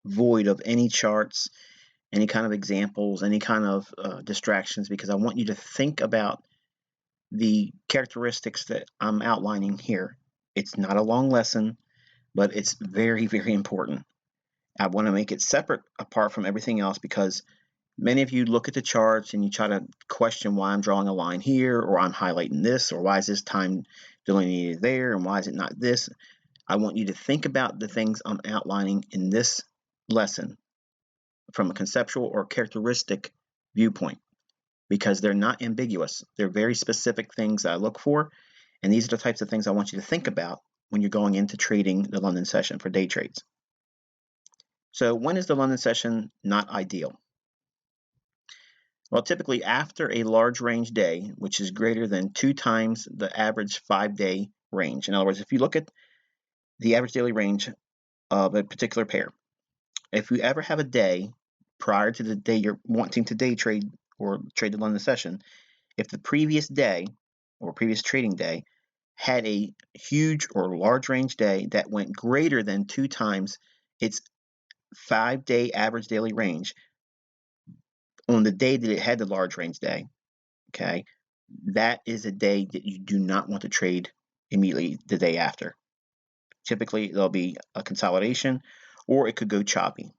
void of any charts, any kind of examples, any kind of distractions, because I want you to think about the characteristics that I'm outlining here. It's not a long lesson, but it's very, very important. I want to make it separate apart from everything else because many of you look at the charts and you try to question why I'm drawing a line here, or I'm highlighting this, or why is this time delineated there, and why is it not this. I want you to think about the things I'm outlining in this lesson from a conceptual or characteristic viewpoint, because they're not ambiguous. They're very specific things that I look for, and these are the types of things I want you to think about when you're going into trading the London session for day trades. So when is the London session not ideal? Well, typically after a large range day, which is greater than 2 times the average 5-day range. In other words, if you look at the average daily range of a particular pair, if you ever have a day prior to the day you're wanting to day trade or trade the London session, if the previous day or previous trading day had a huge or large range day that went greater than 2 times its 5-day average daily range on the day that it had the large range day, okay, that is a day that you do not want to trade immediately the day after. Typically, there'll be a consolidation or it could go choppy.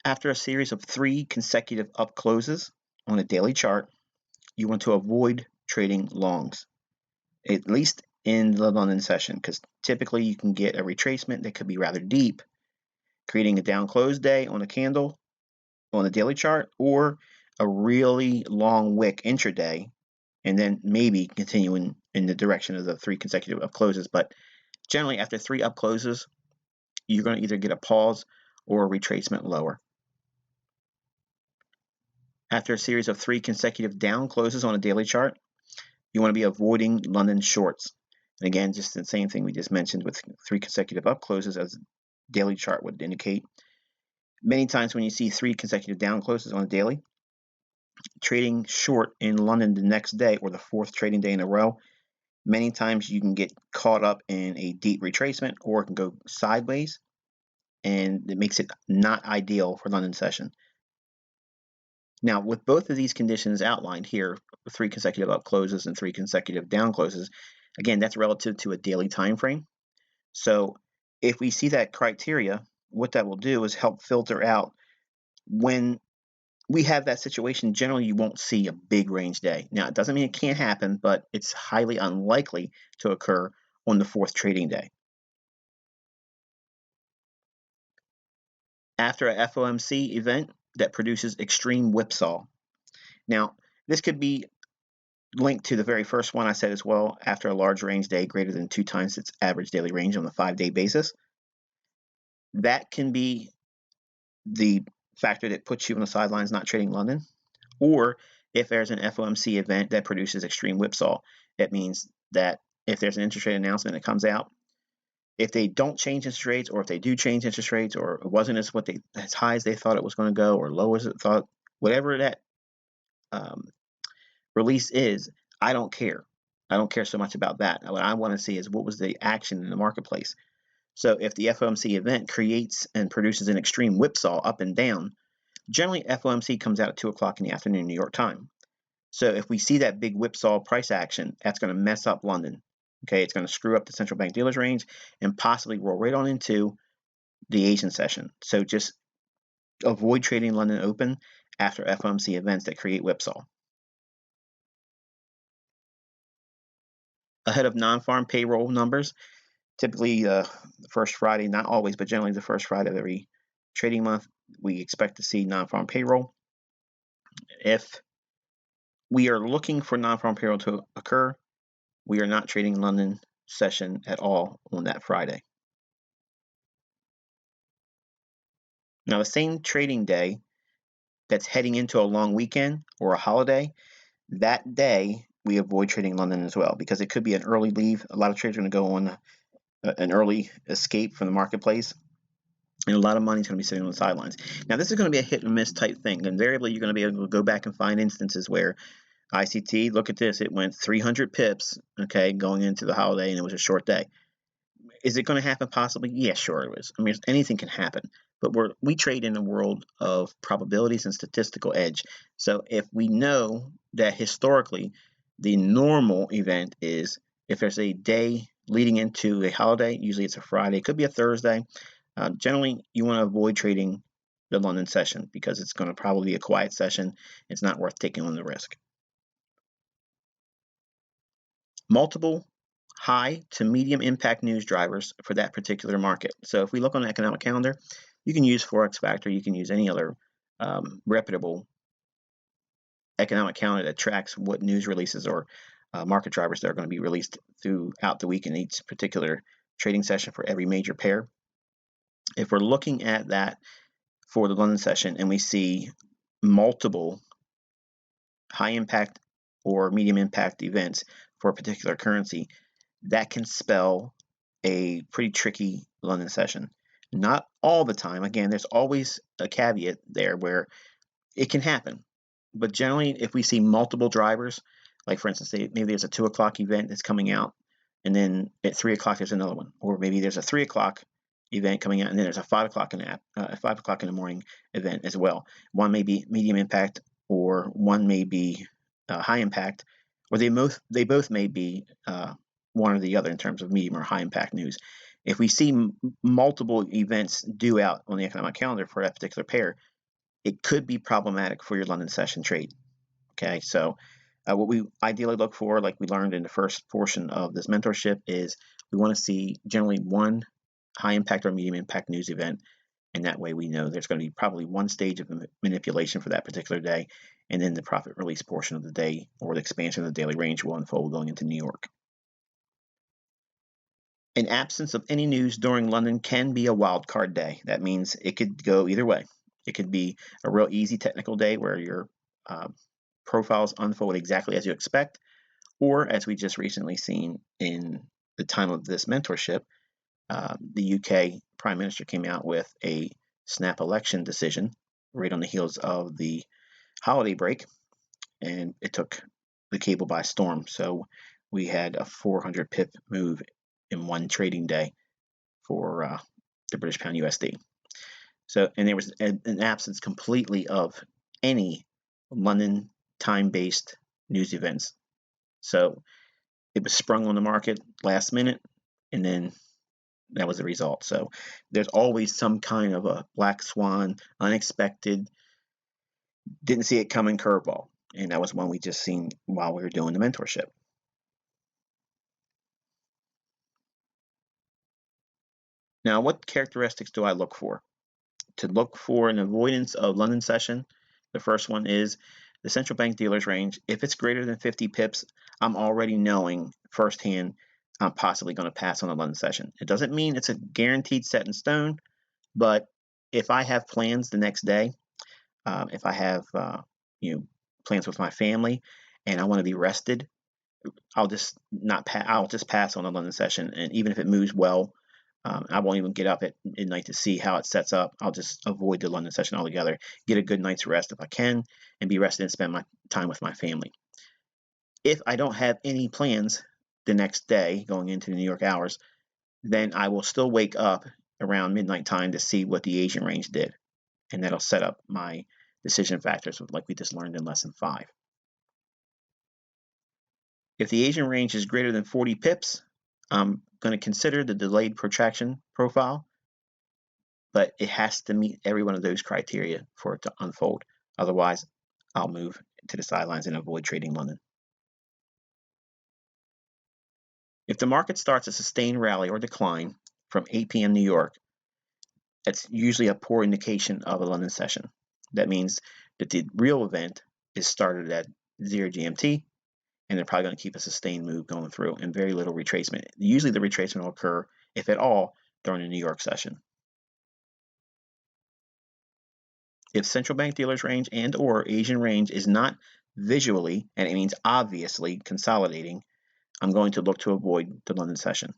After a series of 3 consecutive up closes on a daily chart, you want to avoid trading longs, at least in the London session, because typically you can get a retracement that could be rather deep, creating a down close day on a candle on the daily chart, or a really long wick intraday, and then maybe continuing in the direction of the 3 consecutive up closes. But generally, after 3 up closes, you're going to either get a pause or a retracement lower. After a series of 3 consecutive down closes on a daily chart, you want to be avoiding London shorts. And again, just the same thing we just mentioned with 3 consecutive up closes as daily chart would indicate. Many times when you see 3 consecutive down closes on a daily, trading short in London the next day or the 4th trading day in a row, many times you can get caught up in a deep retracement or it can go sideways, and it makes it not ideal for London session. Now, with both of these conditions outlined here, 3 consecutive up closes and 3 consecutive down closes, again, that's relative to a daily time frame. So if we see that criteria, what that will do is help filter out when we have that situation. Generally, you won't see a big range day. Now, it doesn't mean it can't happen, but it's highly unlikely to occur on the 4th trading day. After a FOMC event that produces extreme whipsaw. Now, this could be linked to the very first one I said as well, after a large range day greater than 2 times its average daily range on the 5-day basis. That can be the factor that puts you on the sidelines not trading London. Or if there's an FOMC event that produces extreme whipsaw, that means that if there's an interest rate announcement that comes out, if they don't change interest rates, or if they do change interest rates, or it wasn't as high as they thought it was going to go, or low as it thought, whatever that release is, I don't care. I don't care so much about that. What I want to see is what was the action in the marketplace. So if the FOMC event creates and produces an extreme whipsaw up and down, generally FOMC comes out at 2 o'clock in the afternoon New York time. So if we see that big whipsaw price action, that's going to mess up London. Okay, it's going to screw up the central bank dealers range and possibly roll right on into the Asian session. So just avoid trading London open after FOMC events that create whipsaw. Ahead of non-farm payroll numbers, typically the first Friday, not always, but generally the first Friday of every trading month, we expect to see non-farm payroll. If we are looking for non-farm payroll to occur, we are not trading London session at all on that Friday. Now, the same trading day that's heading into a long weekend or a holiday, that day we avoid trading London as well, because it could be an early leave. A lot of traders are going to go on an early escape from the marketplace, and a lot of money is going to be sitting on the sidelines. Now, this is going to be a hit and miss type thing. Invariably, you're going to be able to go back and find instances where ICT, look at this, it went 300 pips, okay, going into the holiday, and it was a short day. Is it going to happen? Possibly. Yeah, sure it is. I mean, anything can happen, but we trade in a world of probabilities and statistical edge. So if we know that historically the normal event is if there's a day leading into a holiday, usually it's a Friday, it could be a Thursday. Generally, you want to avoid trading the London session because it's going to probably be a quiet session. It's not worth taking on the risk. Multiple high to medium impact news drivers for that particular market. So if we look on the economic calendar, you can use Forex Factor, you can use any other reputable economic calendar that tracks what news releases or market drivers that are going to be released throughout the week in each particular trading session for every major pair. If we're looking at that for the London session and we see multiple high impact or medium impact events for a particular currency, that can spell a pretty tricky London session. Not all the time. Again, there's always a caveat there where it can happen. But generally, if we see multiple drivers, like for instance, maybe there's a 2 o'clock event that's coming out, and then at 3 o'clock there's another one, or maybe there's a 3 o'clock event coming out, and then there's a 5 o'clock in the morning event as well. One may be medium impact, or one may be high impact, or they both may be one or the other in terms of medium or high impact news. If we see multiple events due out on the economic calendar for that particular pair, it could be problematic for your London session trade. Okay, so what we ideally look for, like we learned in the first portion of this mentorship, is we want to see generally one high impact or medium impact news event, and that way we know there's going to be probably one stage of manipulation for that particular day, and then the profit release portion of the day or the expansion of the daily range will unfold going into New York. An absence of any news during London can be a wild card day. That means it could go either way. It could be a real easy technical day where your profiles unfold exactly as you expect, or as we just recently seen in the time of this mentorship, the UK Prime Minister came out with a snap election decision right on the heels of the holiday break, and it took the cable by storm. So we had a 400 pip move in one trading day for the British pound USD. So, and there was an absence completely of any London time-based news events. So it was sprung on the market last minute, and then that was the result. So there's always some kind of a black swan, unexpected, didn't see it coming curveball. And that was one we just seen while we were doing the mentorship. Now, what characteristics do I look for? To look for an avoidance of London session, the first one is the central bank dealers range. If it's greater than 50 pips, I'm already knowing firsthand I'm possibly going to pass on the London session. It doesn't mean it's a guaranteed set in stone, but if I have plans the next day, if I have plans with my family and I want to be rested, I'll just I'll just pass on the London session, and even if it moves well, I won't even get up at midnight to see how it sets up. I'll just avoid the London session altogether, get a good night's rest if I can, and be rested and spend my time with my family. If I don't have any plans the next day going into the New York hours, then I will still wake up around midnight time to see what the Asian range did, and that'll set up my decision factors like we just learned in lesson 5. If the Asian range is greater than 40 pips, I'm going to consider the delayed protraction profile, but it has to meet every one of those criteria for it to unfold. Otherwise, I'll move to the sidelines and avoid trading London. If the market starts a sustained rally or decline from 8 p.m. New York, that's usually a poor indication of a London session. That means that the real event is started at 0 GMT, and they're probably going to keep a sustained move going through and very little retracement. Usually the retracement will occur, if at all, during the New York session. If central bank dealers range and or Asian range is not visually, and it means obviously, consolidating, I'm going to look to avoid the London session.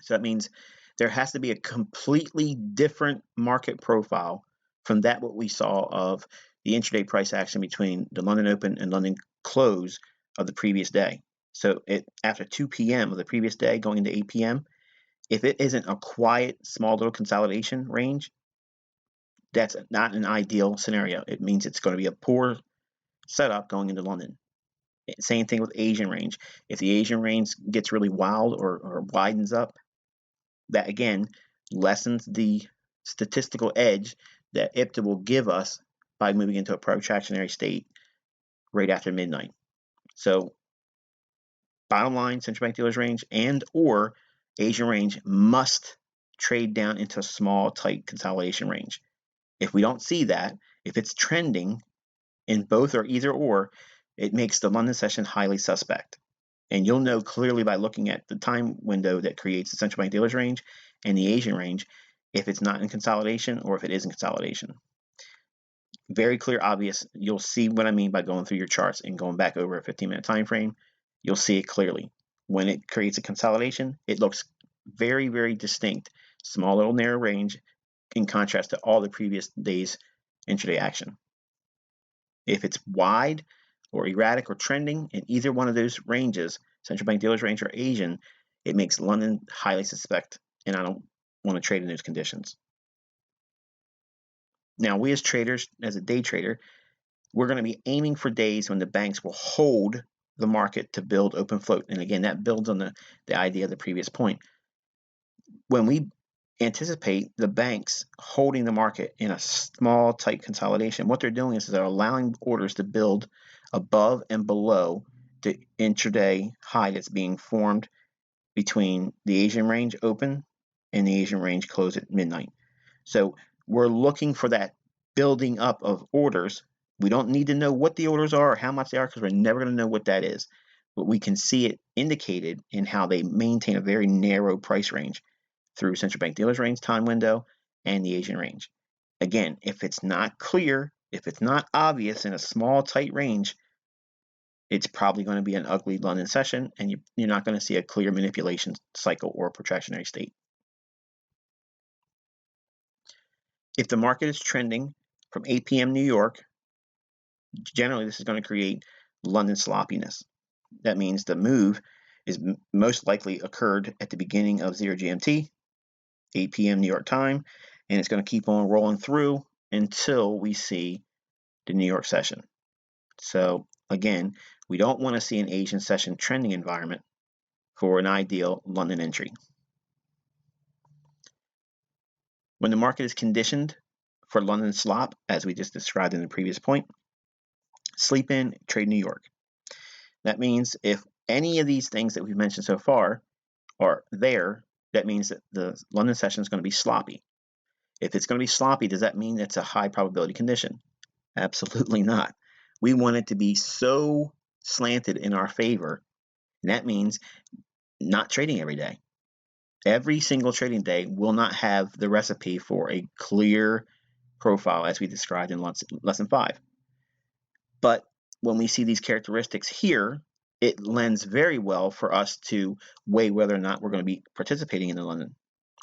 So that means there has to be a completely different market profile from that what we saw of the intraday price action between the London Open and London close of the previous day. So after 2 p.m. of the previous day going into 8 p.m., If it isn't a quiet, small little consolidation range, that's not an ideal scenario. It means it's going to be a poor setup going into London. Same thing with Asian range. If the Asian range gets really wild or widens up, that again lessens the statistical edge that IPTA will give us by moving into a protractionary state right after midnight. So bottom line, central bank dealers range and or Asian range must trade down into a small, tight consolidation range. If we don't see that, if it's trending in both or either or, it makes the London session highly suspect. And you'll know clearly by looking at the time window that creates the central bank dealers range and the Asian range if it's not in consolidation or if it is in consolidation. Very clear, obvious. You'll see what I mean by going through your charts and going back over a 15-minute time frame. You'll see it clearly. When it creates a consolidation, it looks very, very distinct. Small little narrow range in contrast to all the previous days intraday action. If it's wide or erratic or trending in either one of those ranges, central bank dealers range or Asian, it makes London highly suspect, and I don't want to trade in those conditions. Now, we as traders, as a day trader, we're going to be aiming for days when the banks will hold the market to build open float. And again, that builds on the idea of the previous point. When we anticipate the banks holding the market in a small, tight consolidation, what they're doing is they're allowing orders to build above and below the intraday high that's being formed between the Asian range open and the Asian range close at midnight. So we're looking for that building up of orders. We don't need to know what the orders are or how much they are because we're never going to know what that is. But we can see it indicated in how they maintain a very narrow price range through central bank dealers range time window and the Asian range. Again, if it's not clear, if it's not obvious in a small, tight range, it's probably going to be an ugly London session, and you're not going to see a clear manipulation cycle or protractionary state. If the market is trending from 8 p.m. New York, generally this is going to create London sloppiness. That means the move is most likely occurred at the beginning of 0 GMT, 8 p.m. New York time, and it's going to keep on rolling through until we see the New York session. So again, we don't want to see an Asian session trending environment for an ideal London entry. When the market is conditioned for London slop, as we just described in the previous point, sleep in, trade New York. That means if any of these things that we've mentioned so far are there, that means that the London session is going to be sloppy. If it's going to be sloppy, does that mean it's a high probability condition? Absolutely not. We want it to be so slanted in our favor, and that means not trading every day. Every single trading day will not have the recipe for a clear profile as we described in lesson 5. But when we see these characteristics here, it lends very well for us to weigh whether or not we're going to be participating in London.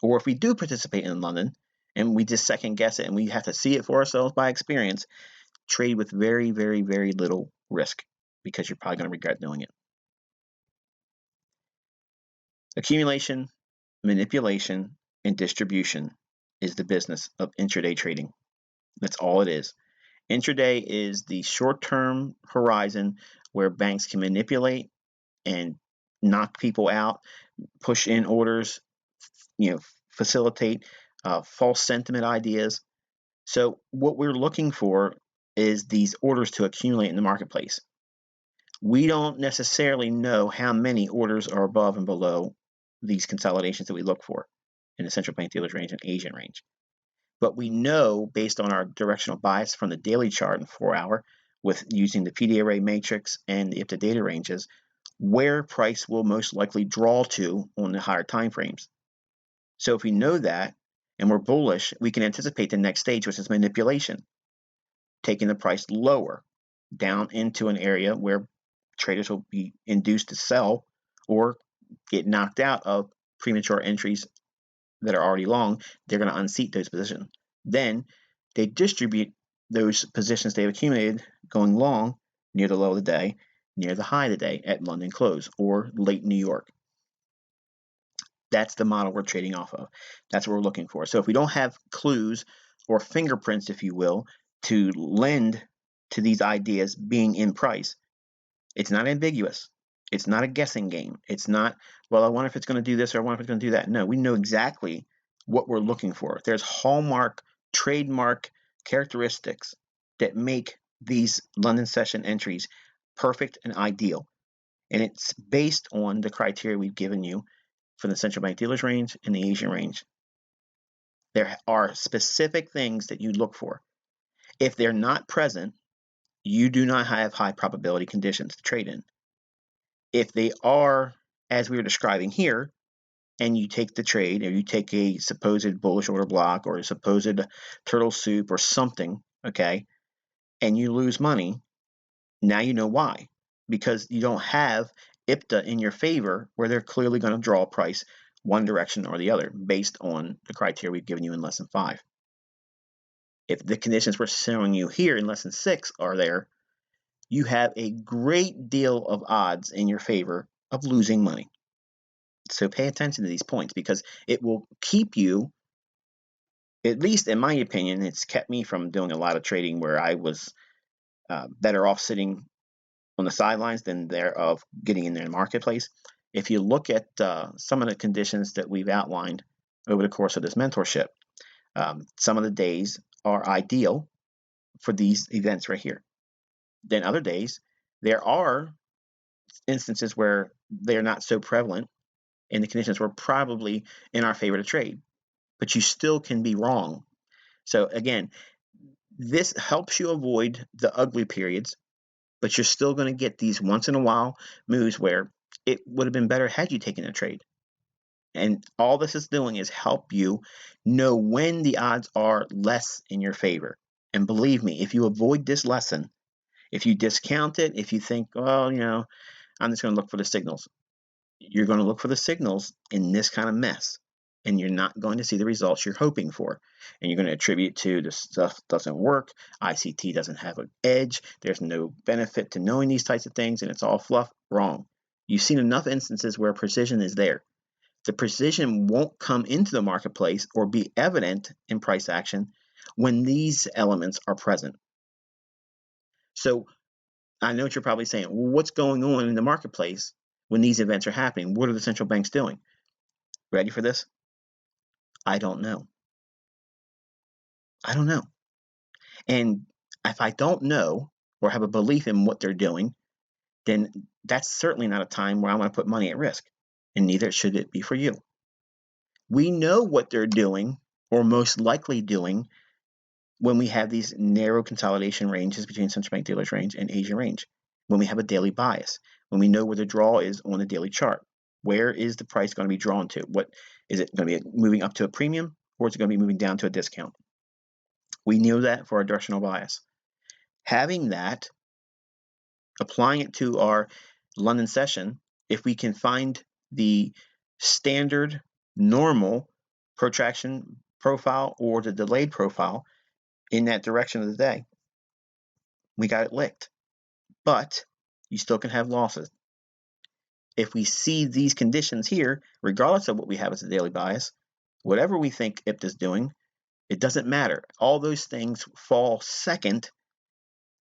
Or if we do participate in London and we just second guess it and we have to see it for ourselves by experience, trade with very, very, very little risk because you're probably going to regret doing it. Accumulation, manipulation, and distribution is the business of intraday trading. That's all it is. Intraday is the short-term horizon where banks can manipulate and knock people out, push in orders, facilitate false sentiment ideas. So what we're looking for is these orders to accumulate in the marketplace. We don't necessarily know how many orders are above and below these consolidations that we look for in the central bank dealers range and Asian range. But we know based on our directional bias from the daily chart and 4-hour with using the PD array matrix and the IPTA data ranges, where price will most likely draw to on the higher time frames. So if we know that and we're bullish, we can anticipate the next stage, which is manipulation, taking the price lower down into an area where traders will be induced to sell or get knocked out of premature entries that are already long. They're going to unseat those positions. Then they distribute those positions they've accumulated going long near the low of the day, near the high of the day at London close or late New York. That's the model we're trading off of. That's what we're looking for. So if we don't have clues or fingerprints, if you will, to lend to these ideas being in price, it's not ambiguous. It's not a guessing game. It's not, well, I wonder if it's going to do this or I wonder if it's going to do that. No, we know exactly what we're looking for. There's hallmark, trademark characteristics that make these London session entries perfect and ideal. And it's based on the criteria we've given you for the central bank dealers range and the Asian range. There are specific things that you look for. If they're not present, you do not have high probability conditions to trade in. If they are, as we were describing here, and you take the trade, or you take a supposed bullish order block or a supposed turtle soup or something, okay, and you lose money, now you know why. Because you don't have IPTA in your favor where they're clearly going to draw a price one direction or the other based on the criteria we've given you in lesson 5. If the conditions we're showing you here in lesson 6 are there, you have a great deal of odds in your favor of losing money. So pay attention to these points because it will keep you, at least in my opinion, it's kept me from doing a lot of trading where I was better off sitting on the sidelines than thereof getting in the marketplace. If you look at some of the conditions that we've outlined over the course of this mentorship, some of the days are ideal for these events right here. Then other days, there are instances where they're not so prevalent and the conditions were probably in our favor to trade, but you still can be wrong. So again, this helps you avoid the ugly periods, but you're still going to get these once in a while moves where it would have been better had you taken a trade. And all this is doing is help you know when the odds are less in your favor. And believe me, if you avoid this lesson, if you discount it, if you think, well, I'm just going to look for the signals, you're going to look for the signals in this kind of mess. And you're not going to see the results you're hoping for. And you're going to attribute to the stuff doesn't work, ICT doesn't have an edge, there's no benefit to knowing these types of things, and it's all fluff. Wrong. You've seen enough instances where precision is there. The precision won't come into the marketplace or be evident in price action when these elements are present. So I know what you're probably saying, well, what's going on in the marketplace when these events are happening? What are the central banks doing? Ready for this? I don't know. I don't know. And if I don't know or have a belief in what they're doing, then that's certainly not a time where I want to put money at risk. And neither should it be for you. We know what they're doing, or most likely doing, when we have these narrow consolidation ranges between central bank dealers range and Asian range, when we have a daily bias, when we know where the draw is on the daily chart. Where is the price going to be drawn to? What is it going to be moving up to a premium, or is it going to be moving down to a discount? We knew that for our directional bias. Having that, applying it to our London session, if we can find the standard normal protraction profile or the delayed profile in that direction of the day, we got it licked. But you still can have losses. If we see these conditions here, regardless of what we have as a daily bias, whatever we think IPTA is doing, it doesn't matter. All those things fall second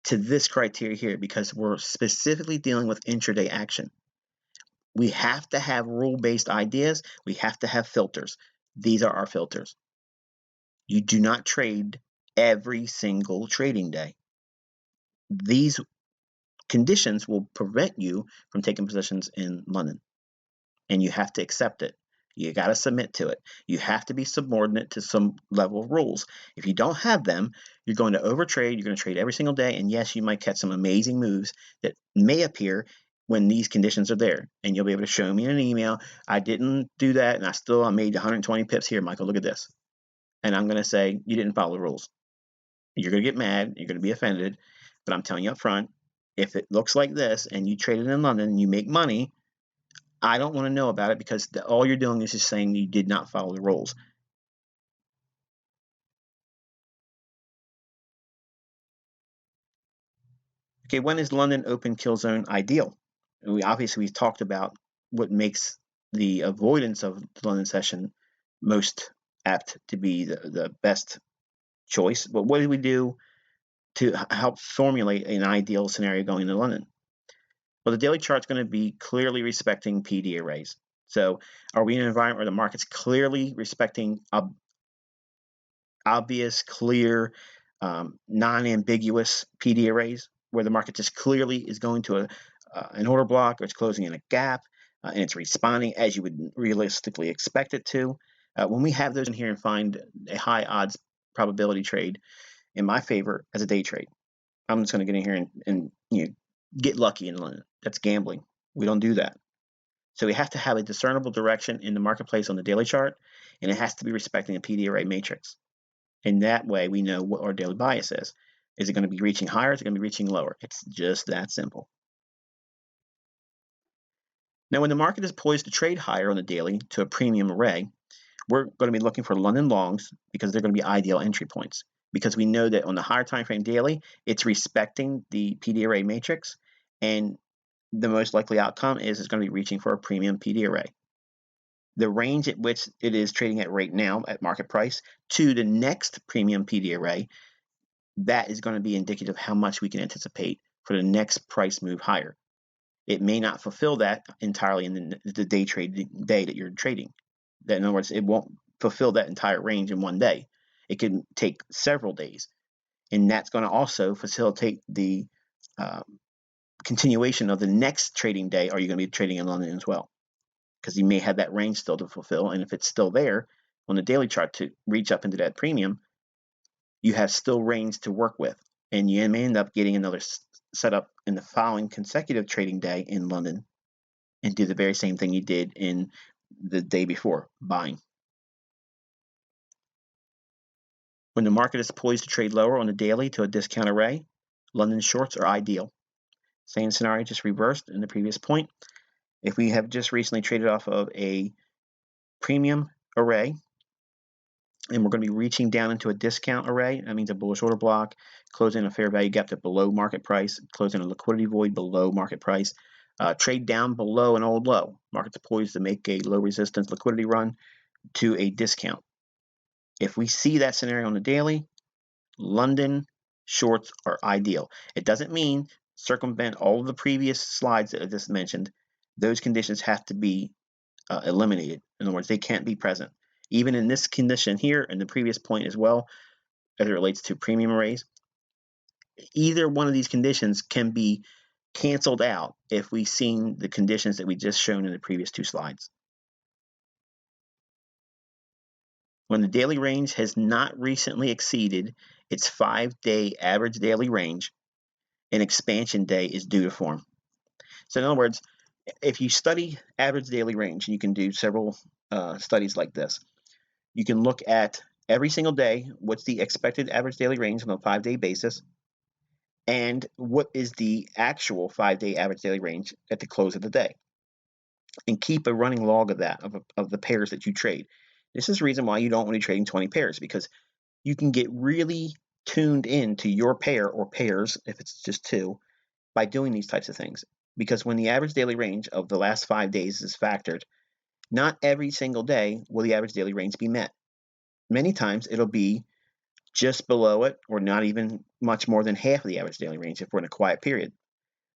to this criteria here because we're specifically dealing with intraday action. We have to have rule-based ideas. We have to have filters. These are our filters. You do not trade every single trading day. These conditions will prevent you from taking positions in London, and you have to accept it. You got to submit to it. You have to be subordinate to some level of rules. If you don't have them, you're going to overtrade. You're going to trade every single day, and yes, you might catch some amazing moves that may appear when these conditions are there, and you'll be able to show me in an email, I didn't do that, and I made 120 pips here, Michael, look at this. And I'm going to say, you didn't follow the rules. You're going to get mad. You're going to be offended, but I'm telling you up front, if it looks like this and you traded in London and you make money, I don't want to know about it because all you're doing is just saying you did not follow the rules. Okay, when is London open kill zone ideal? We've talked about what makes the avoidance of the London session most apt to be the best choice. But what do we do to help formulate an ideal scenario going to London? Well, the daily chart's going to be clearly respecting PD arrays. So are we in an environment where the market's clearly respecting obvious, clear, non-ambiguous PD arrays, where the market just clearly is going to an order block, or it's closing in a gap, and it's responding as you would realistically expect it to? When we have those in here and find a high odds probability trade in my favor as a day trade, I'm just going to get in here and get lucky in London. That's gambling. We don't do that. So we have to have a discernible direction in the marketplace on the daily chart, and it has to be respecting a PD array matrix. And that way we know what our daily bias is. Is it going to be reaching higher? Is it going to be reaching lower? It's just that simple. Now, when the market is poised to trade higher on the daily to a premium array, we're going to be looking for London longs because they're going to be ideal entry points. Because we know that on the higher time frame daily, it's respecting the PD array matrix, and the most likely outcome is it's going to be reaching for a premium PD array. The range at which it is trading at right now at market price to the next premium PD array, that is going to be indicative of how much we can anticipate for the next price move higher. It may not fulfill that entirely in the day that you're trading. In other words, it won't fulfill that entire range in one day. It can take several days, and that's going to also facilitate the continuation of the next trading day. Are you going to be trading in London as well? Because you may have that range still to fulfill, and if it's still there on the daily chart to reach up into that premium, you have still range to work with, and you may end up getting another setup in the following consecutive trading day in London and do the very same thing you did in the day before, buying. When the market is poised to trade lower on the daily to a discount array, London shorts are ideal. Same scenario, just reversed in the previous point. If we have just recently traded off of a premium array, and we're going to be reaching down into a discount array, that means a bullish order block, closing a fair value gap to below market price, closing a liquidity void below market price, trade down below an old low. Market's poised to make a low resistance liquidity run to a discount. If we see that scenario on the daily, London shorts are ideal. It doesn't mean circumvent all of the previous slides that I just mentioned. Those conditions have to be eliminated. In other words, they can't be present. Even in this condition here and the previous point as well, as it relates to premium arrays, either one of these conditions can be canceled out if we've seen the conditions that we just shown in the previous two slides. When the daily range has not recently exceeded its 5-day average daily range, an expansion day is due to form. So in other words, if you study average daily range, and you can do several studies like this, you can look at every single day, what's the expected average daily range on a 5-day basis, and what is the actual 5-day average daily range at the close of the day. And keep a running log of that, of the pairs that you trade. This is the reason why you don't want to be trading 20 pairs, because you can get really tuned in to your pair or pairs, if it's just two, by doing these types of things. Because when the average daily range of the last 5 days is factored, not every single day will the average daily range be met. Many times it'll be just below it, or not even much more than half of the average daily range if we're in a quiet period.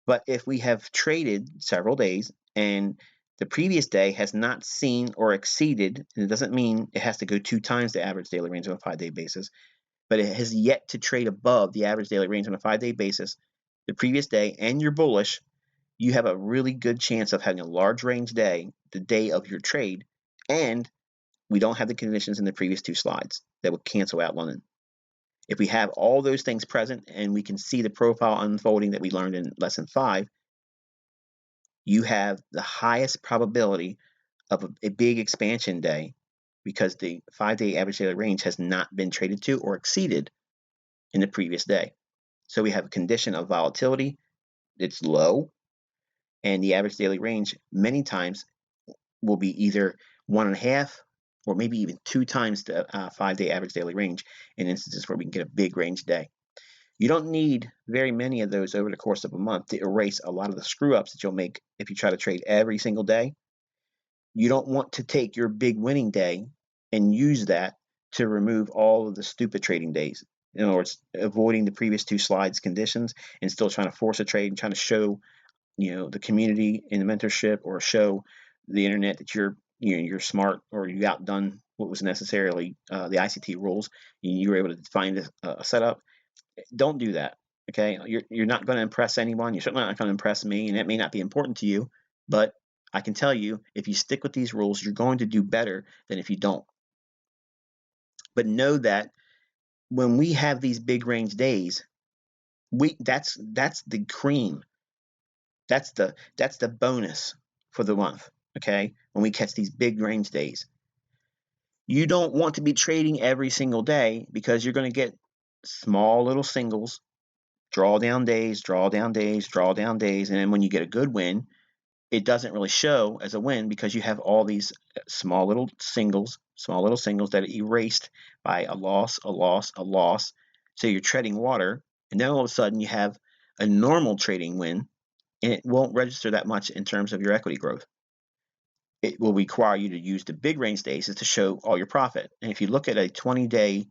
But if we have traded several days and the previous day has not seen or exceeded, and it doesn't mean it has to go 2 times the average daily range on a 5-day basis, but it has yet to trade above the average daily range on a 5-day basis the previous day, and you're bullish, you have a really good chance of having a large range day the day of your trade, and we don't have the conditions in the previous two slides that would cancel out London. If we have all those things present and we can see the profile unfolding that we learned in lesson 5, you have the highest probability of a big expansion day, because the 5-day average daily range has not been traded to or exceeded in the previous day. So we have a condition of volatility that's low, and the average daily range many times will be either 1.5 or maybe even 2 times the 5-day average daily range in instances where we can get a big range day. You don't need very many of those over the course of a month to erase a lot of the screw-ups that you'll make if you try to trade every single day. You don't want to take your big winning day and use that to remove all of the stupid trading days. In other words, avoiding the previous 2 slides conditions and still trying to force a trade and trying to show, the community in the mentorship, or show the internet that you're smart, or you outdone what was necessarily the ICT rules. You were able to find a setup. Don't do that. Okay, you're not going to impress anyone. You're certainly not going to impress me, and it may not be important to you. But I can tell you, if you stick with these rules, you're going to do better than if you don't. But know that when we have these big range days, that's the cream. That's the bonus for the month. Okay, when we catch these big range days, you don't want to be trading every single day, because you're going to get small little singles, drawdown days, drawdown days, drawdown days, and then when you get a good win, it doesn't really show as a win, because you have all these small little singles that are erased by a loss, a loss, a loss. So you're treading water, and then all of a sudden you have a normal trading win, and it won't register that much in terms of your equity growth. It will require you to use the big range days to show all your profit. And if you look at a 20-day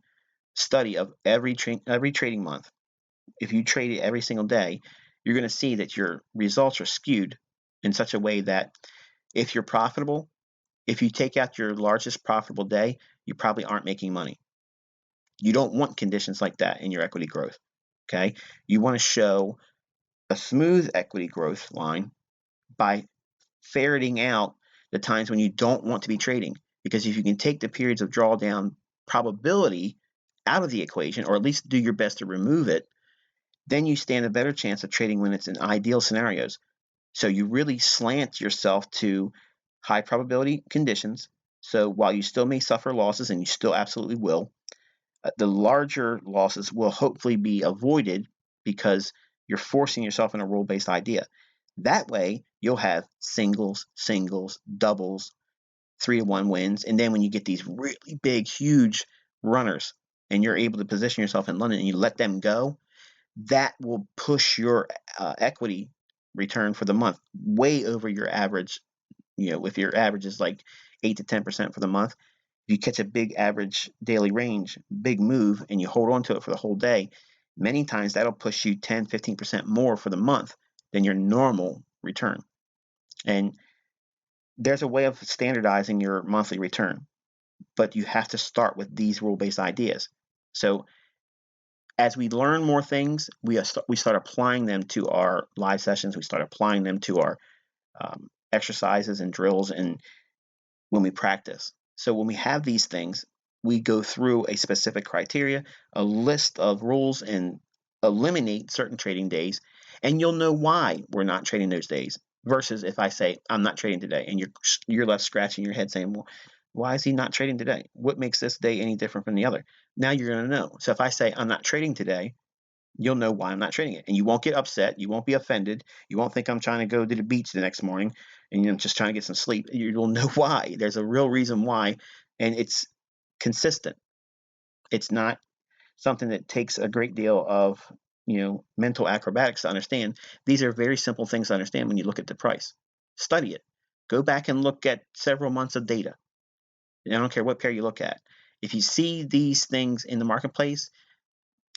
study of every trading month, if you trade it every single day, you're going to see that your results are skewed in such a way that if you're profitable, if you take out your largest profitable day, you probably aren't making money. You don't want conditions like that in your equity growth. Okay, you want to show a smooth equity growth line by ferreting out the times when you don't want to be trading. Because if you can take the periods of drawdown probability out of the equation, or at least do your best to remove it, then you stand a better chance of trading when it's in ideal scenarios. So you really slant yourself to high probability conditions. So while you still may suffer losses, and you still absolutely will, the larger losses will hopefully be avoided, because you're forcing yourself in a rule-based idea. That way, you'll have singles, doubles, 3-to-1 wins, and then when you get these really big, huge runners, and you're able to position yourself in London and you let them go, that will push your equity return for the month way over your average. If your average is like 8 to 10% for the month, if you catch a big average daily range, big move, and you hold on to it for the whole day, many times that'll push you 10, 15% more for the month than your normal return. And there's a way of standardizing your monthly return, but you have to start with these rule-based ideas. So as we learn more things, we start applying them to our live sessions. We start applying them to our exercises and drills, and when we practice. So when we have these things, we go through a specific criteria, a list of rules, and eliminate certain trading days, and you'll know why we're not trading those days. Versus if I say I'm not trading today, and you're left scratching your head saying, well, why is he not trading today? What makes this day any different from the other? Now you're going to know. So if I say I'm not trading today, you'll know why I'm not trading it, and you won't get upset. You won't be offended. You won't think I'm trying to go to the beach the next morning and I'm just trying to get some sleep. You'll know why. There's a real reason why, and it's consistent. It's not something that takes a great deal of mental acrobatics to understand. These are very simple things to understand when you look at the price. Study it. Go back and look at several months of data. And I don't care what pair you look at. If you see these things in the marketplace,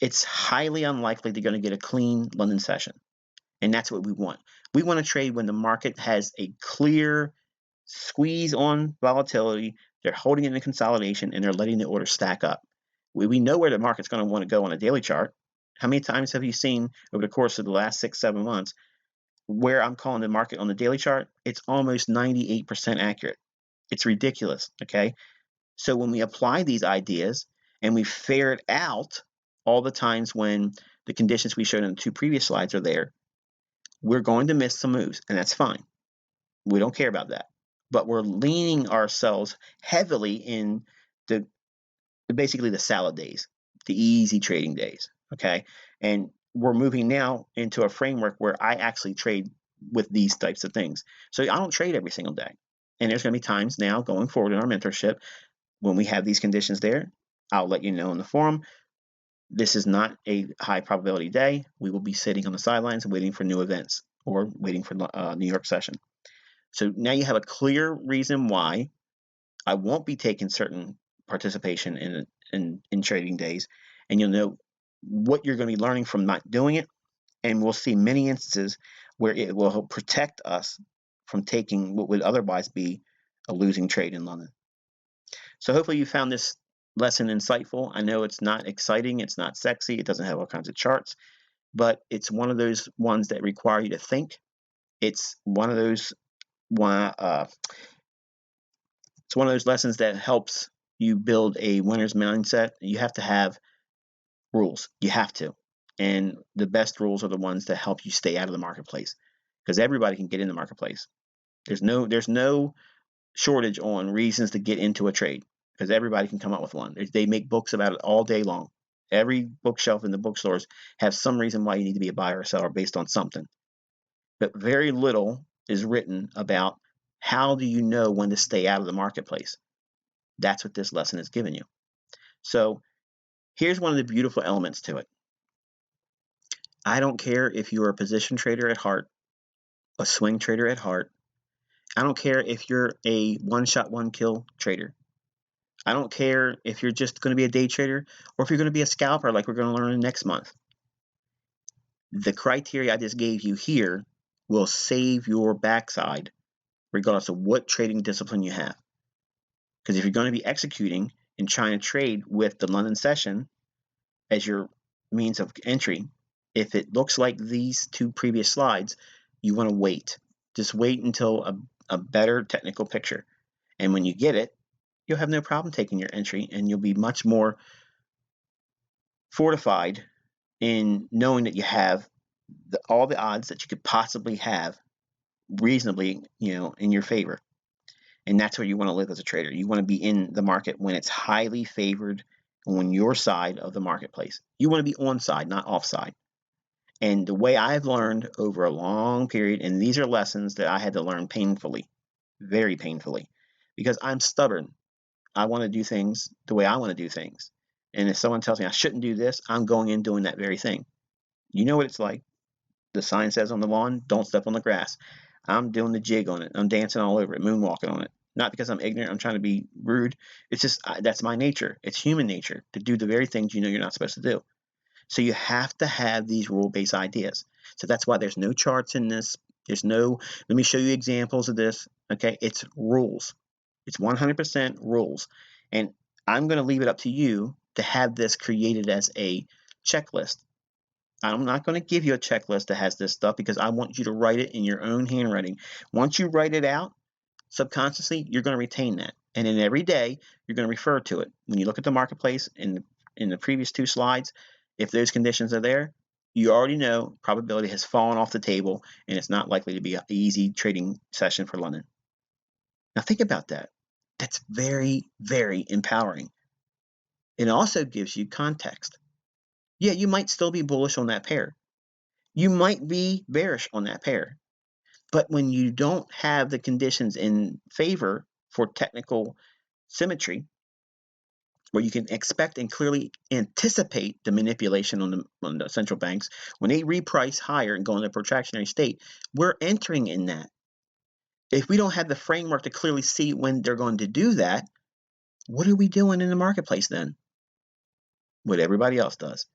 it's highly unlikely they're going to get a clean London session. And that's what we want. We want to trade when the market has a clear squeeze on volatility, they're holding it in consolidation, and they're letting the order stack up. We know where the market's going to want to go on a daily chart. How many times have you seen over the course of the last 6-7 months where I'm calling the market on the daily chart? It's almost 98% accurate. It's ridiculous, okay? So when we apply these ideas and we ferret out all the times when the conditions we showed in the 2 previous slides are there, we're going to miss some moves, and that's fine. We don't care about that. But we're leaning ourselves heavily in basically the salad days, the easy trading days, okay? And we're moving now into a framework where I actually trade with these types of things. So I don't trade every single day. And there's going to be times now going forward in our mentorship when we have these conditions there. I'll let you know in the forum. This is not a high probability day. We will be sitting on the sidelines waiting for new events or waiting for New York session. So now you have a clear reason why I won't be taking certain participation in trading days, and you'll know what you're going to be learning from not doing it, and we'll see many instances where it will help protect us from taking what would otherwise be a losing trade in London. So hopefully you found this lesson insightful. I know it's not exciting, it's not sexy, it doesn't have all kinds of charts, but it's one of those ones that require you to think. It's one of those it's one of those lessons that helps you build a winner's mindset. You have to have rules. You have to. And the best rules are the ones that help you stay out of the marketplace, because everybody can get in the marketplace. There's no shortage on reasons to get into a trade, because everybody can come up with one. They make books about it all day long. Every bookshelf in the bookstores have some reason why you need to be a buyer or seller based on something. But very little is written about how do you know when to stay out of the marketplace. That's what this lesson is giving you. So here's one of the beautiful elements to it. I don't care if you're a position trader at heart, a swing trader at heart. I don't care if you're a one-shot, one-kill trader. I don't care if you're just going to be a day trader or if you're going to be a scalper like we're going to learn next month. The criteria I just gave you here will save your backside regardless of what trading discipline you have. Because if you're going to be executing and trying to trade with the London session as your means of entry, if it looks like these two previous slides, you want to wait. Just wait until a better technical picture. And when you get it, you'll have no problem taking your entry, and you'll be much more fortified in knowing that you have all the odds that you could possibly have reasonably, in your favor. And that's where you want to live as a trader. You want to be in the market when it's highly favored on your side of the marketplace. You want to be on side, not off side. And the way I've learned over a long period, and these are lessons that I had to learn painfully, very painfully, because I'm stubborn. I want to do things the way I want to do things. And if someone tells me I shouldn't do this, I'm going in doing that very thing. You know what it's like. The sign says on the lawn, don't step on the grass. I'm doing the jig on it. I'm dancing all over it, moonwalking on it. Not because I'm ignorant, I'm trying to be rude. It's just, that's my nature. It's human nature to do the very things you know you're not supposed to do. So you have to have these rule-based ideas. So that's why there's no charts in this. There's no, let me show you examples of this. Okay, it's rules. It's 100% rules. And I'm going to leave it up to you to have this created as a checklist. I'm not going to give you a checklist that has this stuff because I want you to write it in your own handwriting. Once you write it out, subconsciously, you're going to retain that. And then every day, you're going to refer to it. When you look at the marketplace in the previous two slides, if those conditions are there, you already know probability has fallen off the table and it's not likely to be an easy trading session for London. Now think about that. That's very, very empowering. It also gives you context. Yeah, you might still be bullish on that pair. You might be bearish on that pair. But when you don't have the conditions in favor for technical symmetry, where you can expect and clearly anticipate the manipulation on the central banks, when they reprice higher and go into a protractionary state, we're entering in that. If we don't have the framework to clearly see when they're going to do that, what are we doing in the marketplace then? What everybody else does,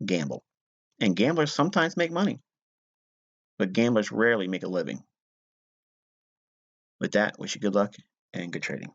gamble. And gamblers sometimes make money, but gamblers rarely make a living. With that, wish you good luck and good trading.